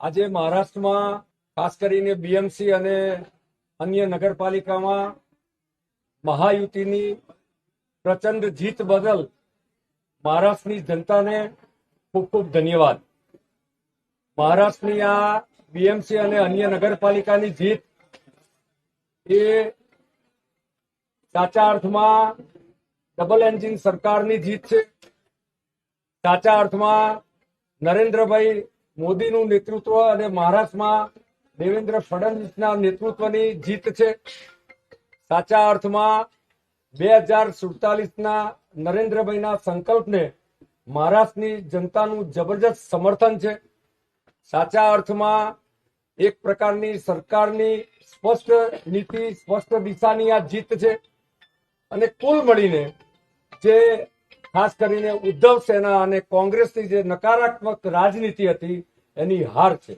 આજે મહારાષ્ટ્રમાં ખાસ કરીને બીએમસી અને અન્ય નગરપાલિકામાં મહાયુતિની પ્રચંડ જીત બદલ મહારાષ્ટ્રની જનતાને ખૂબ ખૂબ ધન્યવાદ. મહારાષ્ટ્રની આ બીએમસી અને અન્ય નગરપાલિકાની જીત એ સાચા અર્થમાં ડબલ એન્જિન સરકારની જીત છે. સાચા અર્થમાં નરેન્દ્રભાઈ મોદીનું નેતૃત્વ અને મહારાષ્ટ્રમાં દેવેન્દ્ર ફડણવીસના નેતૃત્વની જીત છે. સાચા અર્થમાં 2047ના નરેન્દ્રભાઈના સંકલ્પને મહારાષ્ટ્રની જનતાનું જબરજસ્ત સમર્થન છે. સાચા અર્થમાં એક પ્રકારની સરકારની સ્પષ્ટ નીતિ, સ્પષ્ટ દિશાની આ જીત છે. અને કુલ મળીને જે ખાસ કરીને ઉદ્ધવ સેના અને કોંગ્રેસની જે નકારાત્મક રાજનીતિ હતી એની હાર છે.